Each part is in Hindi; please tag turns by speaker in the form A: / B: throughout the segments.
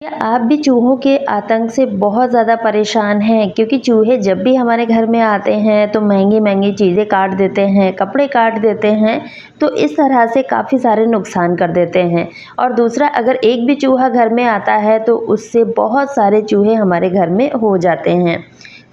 A: क्या आप भी चूहों के आतंक से बहुत ज़्यादा परेशान हैं? क्योंकि चूहे जब भी हमारे घर में आते हैं तो महंगी-महंगी चीज़ें काट देते हैं, कपड़े काट देते हैं, तो इस तरह से काफ़ी सारे नुकसान कर देते हैं। और दूसरा, अगर एक भी चूहा घर में आता है तो उससे बहुत सारे चूहे हमारे घर में हो जाते हैं।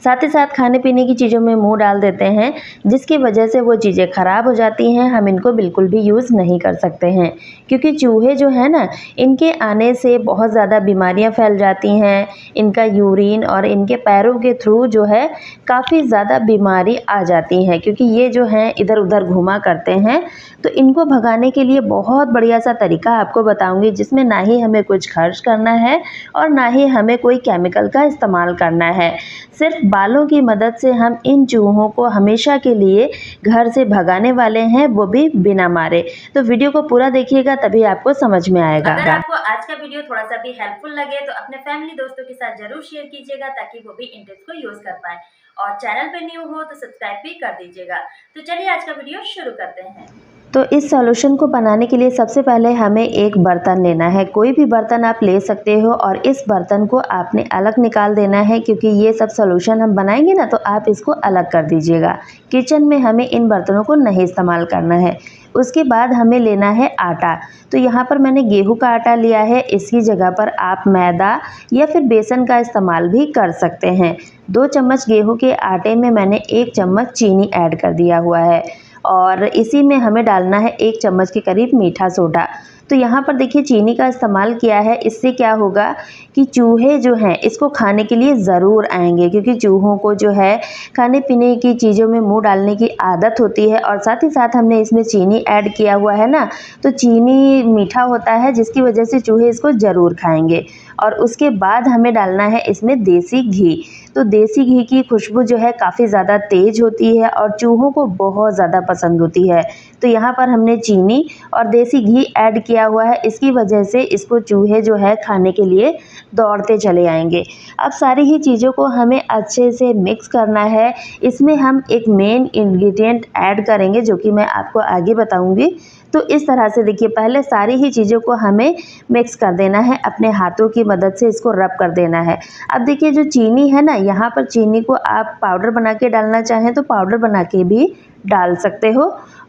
A: साथ ही साथ खाने-पीने की चीज़ों में मुँह डाल देते हैं, जिसकी वजह से वो चीज़ें ख़राब हो जाती हैं, हम इनको बिल्कुल भी यूज़ नहीं कर सकते हैं। क्योंकि चूहे जो हैं ना, इनके आने से बहुत ज़्यादा बीमारियाँ फैल जाती हैं, इनका यूरिन और इनके पैरों के थ्रू जो है काफ़ी ज़्यादा बीमारी आ जाती है, क्योंकि ये जो हैं इधर-उधर घूमा करते हैं। तो इनको भगाने के लिए बहुत बढ़िया-सा तरीका आपको बताऊँगी, जिसमें ना ही हमें कुछ खर्च करना है और ना ही हमें कोई केमिकल का इस्तेमाल करना है। सिर्फ बालों की मदद से हम इन चूहों को हमेशा के लिए घर से भगाने वाले हैं, वो भी बिना मारे। तो वीडियो को पूरा देखिएगा, तभी आपको समझ में आएगा।
B: अगर आपको आज का वीडियो थोड़ा-सा भी हेल्पफुल लगे तो अपने फैमिली दोस्तों के साथ ज़रूर शेयर कीजिएगा ताकि वो भी इन टिप्स को यूज़ कर पाएँ। और चैनल पे न्यू हो तो सब्सक्राइब भी कर दीजिएगा। तो चलिए आज का वीडियो शुरू करते हैं।
A: तो इस सॉल्यूशन को बनाने के लिए सबसे पहले हमें एक बर्तन लेना है। कोई भी बर्तन आप ले सकते हो और इस बर्तन को आपने अलग निकाल देना है, क्योंकि ये सब सॉल्यूशन हम बनाएंगे ना, तो आप इसको अलग कर दीजिएगा। किचन में हमें इन बर्तनों को नहीं इस्तेमाल करना है। उसके बाद हमें लेना है आटा। तो यहाँ पर मैंने गेहूं का आटा लिया है, इसकी जगह पर आप मैदा या फिर बेसन का इस्तेमाल भी कर सकते हैं। 2 चम्मच गेहूं के आटे में मैंने 1 चम्मच चीनी ऐड कर दिया हुआ है और इसी में हमें डालना है 1 चम्मच के करीब मीठा सोडा। तो यहाँ पर देखिए चीनी का इस्तेमाल किया है, इससे क्या होगा कि चूहे जो हैं इसको खाने के लिए ज़रूर आएंगे, क्योंकि चूहों को जो है खाने पीने की चीज़ों में मुंह डालने की आदत होती है। और साथ ही साथ हमने इसमें चीनी ऐड किया हुआ है ना, तो चीनी मीठा होता है, जिसकी वजह से चूहे इसको ज़रूर खाएंगे। और उसके बाद हमें डालना है इसमें देसी घी। तो देसी घी की खुशबू जो है काफ़ी ज़्यादा तेज़ होती है और चूहों को बहुत ज़्यादा पसंद होती है। तो यहाँ पर हमने चीनी और देसी घी ऐड किया हुआ है, इसकी वजह से इसको चूहे जो है खाने के लिए दौड़ते चले आएंगे। अब सारी ही चीज़ों को हमें अच्छे से मिक्स करना है। इसमें हम एक मेन इंग्रेडिएंट ऐड करेंगे, जो कि मैं आपको आगे बताऊंगी। तो इस तरह से देखिए, पहले सारी ही चीज़ों को हमें मिक्स कर देना है, अपने हाथों की मदद से इसको रब कर देना है। अब देखिए जो चीनी है ना, यहाँ पर चीनी को आप पाउडर बना के डालना चाहें तो पाउडर बना के भी डाल सकते हो,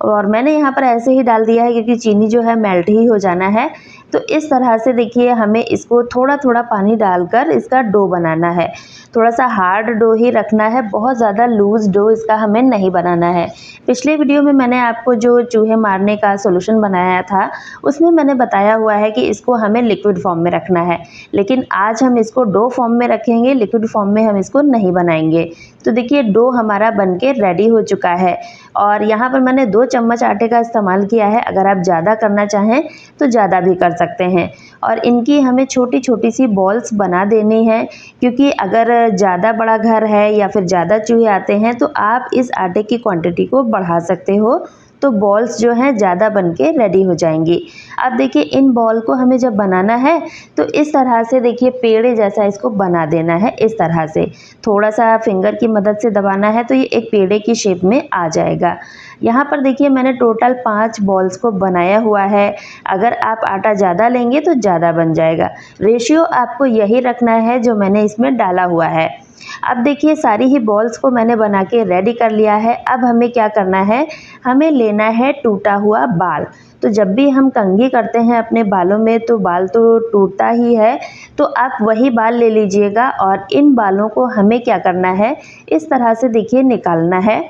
A: और मैंने यहाँ पर ऐसे ही डाल दिया है क्योंकि चीनी जो है मेल्ट ही हो जाना है। तो इस तरह से देखिए हमें इसको थोड़ा-थोड़ा पानी डालकर इसका डो बनाना है। थोड़ा-सा हार्ड डो ही रखना है, बहुत ज़्यादा लूज़ डो इसका हमें नहीं बनाना है। पिछले वीडियो में मैंने आपको जो चूहे मारने का सॉल्यूशन बनाया था, उसमें मैंने बताया हुआ है कि इसको हमें लिक्विड फॉर्म में रखना है, लेकिन आज हम इसको डो फॉर्म में रखेंगे, लिक्विड फॉर्म में हम इसको नहीं बनाएंगे। तो देखिए डो हमारा बनके रेडी हो चुका है और यहाँ पर मैंने 2 चम्मच आटे का इस्तेमाल किया है। अगर आप ज़्यादा करना चाहें तो ज़्यादा भी कर सकते हैं। और इनकी हमें छोटी-छोटी सी बॉल्स बना देनी है, क्योंकि अगर ज़्यादा बड़ा घर है या फिर ज़्यादा चूहे आते हैं तो आप इस आटे की क्वांटिटी को बढ़ा सकते हो, तो बॉल्स जो हैं ज़्यादा बन के रेडी हो जाएंगी। अब देखिए इन बॉल को हमें जब बनाना है तो इस तरह से देखिए पेड़े जैसा इसको बना देना है। इस तरह से थोड़ा सा फिंगर की मदद से दबाना है तो ये एक पेड़े की शेप में आ जाएगा। यहाँ पर देखिए मैंने टोटल 5 बॉल्स को बनाया हुआ है। अगर आप आटा ज़्यादा लेंगे तो ज़्यादा बन जाएगा। रेशियो आपको यही रखना है जो मैंने इसमें डाला हुआ है। अब देखिए सारी ही बॉल्स को मैंने बना के रेडी कर लिया है। अब हमें क्या करना है, हमें लेना है टूटा हुआ बाल। तो जब भी हम कंघी करते हैं अपने बालों में तो बाल तो टूटता ही है, तो आप वही बाल ले लीजिएगा और इन बालों को हमें क्या करना है, इस तरह से देखिए निकालना है।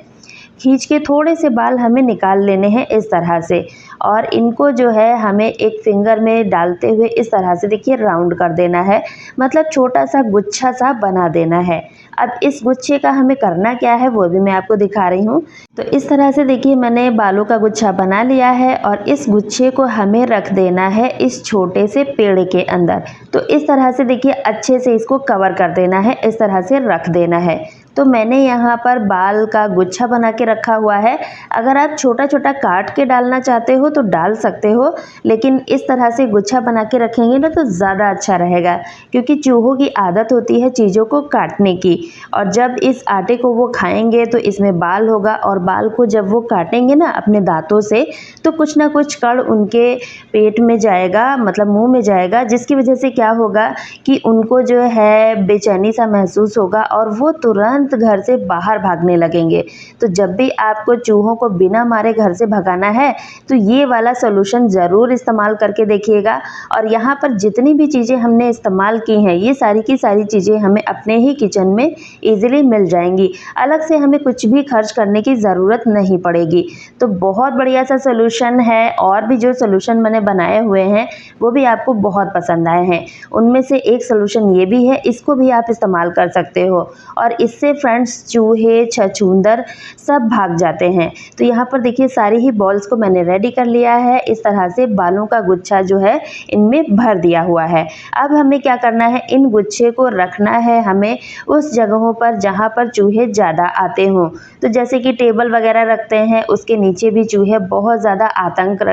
A: खींच के थोड़े से बाल हमें निकाल लेने हैं इस तरह से, और इनको जो है हमें एक फिंगर में डालते हुए इस तरह से देखिए राउंड कर देना है, मतलब छोटा सा गुच्छा सा बना देना है। अब इस गुच्छे का हमें करना क्या है वो भी मैं आपको दिखा रही हूँ। तो इस तरह से देखिए मैंने बालों का गुच्छा बना लिया है और इस गुच्छे को हमें रख देना है इस छोटे से पेड़ के अंदर। तो इस तरह से देखिए अच्छे से इसको कवर कर देना है, इस तरह से रख देना है। तो मैंने यहाँ पर बाल का गुच्छा बना के रखा हुआ है। अगर आप छोटा छोटा काट के डालना चाहते हो तो डाल सकते हो, लेकिन इस तरह से गुच्छा बना के रखेंगे ना तो ज़्यादा अच्छा रहेगा, क्योंकि चूहों की आदत होती है चीज़ों को काटने की। और जब इस आटे को वो खाएंगे तो इसमें बाल होगा, और बाल को जब वो काटेंगे ना अपने दांतों से तो कुछ ना कुछ कण उनके पेट में जाएगा, मतलब मुंह में जाएगा, जिसकी वजह से क्या होगा कि उनको जो है बेचैनी सा महसूस होगा और वो तुरंत घर से बाहर भागने लगेंगे। तो जब भी आपको चूहों को बिना मारे घर से भगाना है तो ये वाला सोल्यूशन ज़रूर इस्तेमाल करके देखिएगा। और यहाँ पर जितनी भी चीज़ें हमने इस्तेमाल की हैं ये सारी की सारी चीज़ें हमें अपने ही किचन में ईज़िली मिल जाएंगी, अलग से हमें कुछ भी खर्च करने की ज़रूरत नहीं पड़ेगी। तो बहुत बढ़िया सा सोल्यूशन है, और भी जो सोल्यूशन मैंने बनाए हुए हैं वो भी आपको बहुत पसंद आए हैं। उनमें से एक सोल्यूशन ये भी है, इसको भी आप इस्तेमाल कर सकते हो, और इससे फ्रेंड्स चूहे छछूंदर सब भाग जाते हैं। तो यहाँ पर देखिए सारी ही बॉल्स को मैंने रेडी कर लिया है। इस तरह से बालों का गुच्छा जो है इनमें भर दिया हुआ है। अब हमें क्या करना है, इन गुच्छे को रखना है हमें उस जगहों पर जहाँ पर चूहे ज़्यादा आते हों। तो जैसे कि टेबल वगैरह रखते हैं उसके नीचे भी चूहे बहुत ज़्यादा आतंक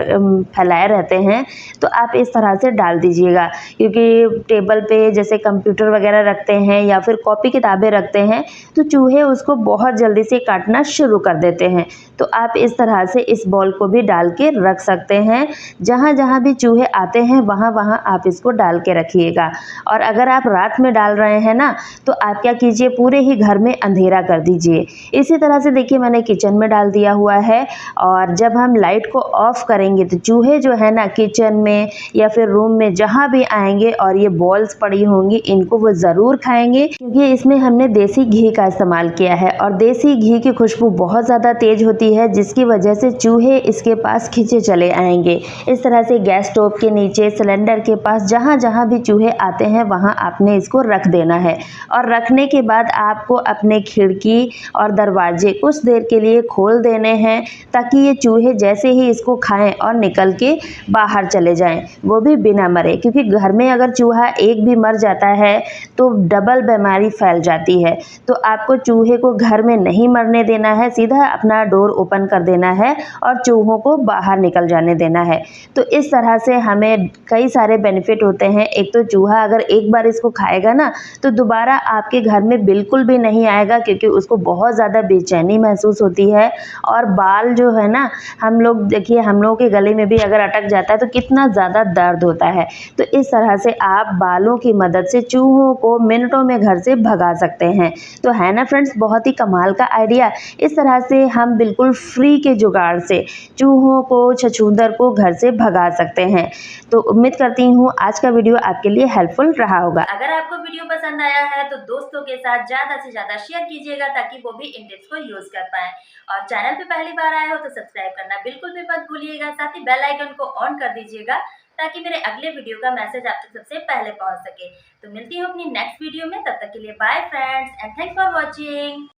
A: फैलाए रहते हैं, तो आप इस तरह से डाल दीजिएगा। क्योंकि टेबल पे जैसे कंप्यूटर वगैरह रखते हैं या फिर कॉपी किताबें रखते हैं तो चूहे उसको बहुत जल्दी से काटना शुरू कर देते हैं। तो आप इस तरह से इस बॉल को भी डाल के रख सकते हैं। जहाँ जहाँ भी चूहे आते हैं वहाँ वहाँ आप इसको डाल के रखिएगा। और अगर आप रात में डाल रहे हैं ना तो आप क्या कीजिए, पूरे ही घर में अंधेरा कर दीजिए। इसी तरह से देखिए मैंने किचन में डाल दिया हुआ है, और जब हम लाइट को ऑफ करेंगे तो चूहे जो है ना किचन में या फिर रूम में जहाँ भी आएंगे और ये बॉल्स पड़ी होंगी इनको वो ज़रूर खाएंगे, क्योंकि इसमें हमने देसी घी का इस्तेमाल किया है और देसी घी की खुशबू बहुत ज़्यादा तेज होती है, जिसकी वजह से चूहे इसके पास खींचे चले आएंगे। इस तरह से गैस स्टोव के नीचे, सिलेंडर के पास, जहाँ जहाँ भी चूहे आते हैं वहाँ आपने इसको रख देना है। और रखने के बाद आपको अपने खिड़की और दरवाजे कुछ देर के लिए खोल देने हैं, ताकि ये चूहे जैसे ही इसको खाएं और निकल के बाहर चले जाएं, वो भी बिना मरे। क्योंकि घर में अगर चूहा एक भी मर जाता है तो डबल बीमारी फैल जाती है। तो आपको चूहे को घर में नहीं मरने देना है, सीधा अपना डोर ओपन कर देना है और चूहों को बाहर निकल जाने देना है। तो इस तरह से हमें कई सारे बेनिफिट होते हैं। एक तो चूहा अगर एक बार इसको खाएगा ना तो दोबारा आपके घर में बिल्कुल भी नहीं आएगा, क्योंकि उसको बहुत ज़्यादा बेचैनी महसूस होती है। और बाल जो है ना, हम लोग देखिए हम लोगों के गले में भी अगर अटक जाता है तो कितना ज़्यादा दर्द होता है। तो इस तरह से आप बालों की मदद से चूहों को मिनटों में घर से भगा सकते हैं। तो है ना फ्रेंड्स, बहुत ही कमाल का आइडिया। इस तरह से हम बिल्कुल फ्री के जुगाड़ से चूहों को, छछूंदर को घर से भगा सकते हैं। तो उम्मीद करती हूँ आज का वीडियो आपके लिए हेल्पफुल रहा होगा।
B: अगर आपको वीडियो पसंद आया है तो दोस्तों के साथ ज़्यादा से ज़्यादा शेयर कीजिएगा, ताकि वो भी इन टिप्स को यूज़ कर पाएँ। और चैनल पे पहली बार आए हो तो सब्सक्राइब करना बिल्कुल भी मत भूलिएगा। साथ ही बेल आइकन को ऑन कर दीजिएगा, ताकि मेरे अगले वीडियो का मैसेज आप तक सबसे पहले पहुंच सके। तो मिलती हूँ अपनी नेक्स्ट वीडियो में, तब तक के लिए bye friends and thanks for watching.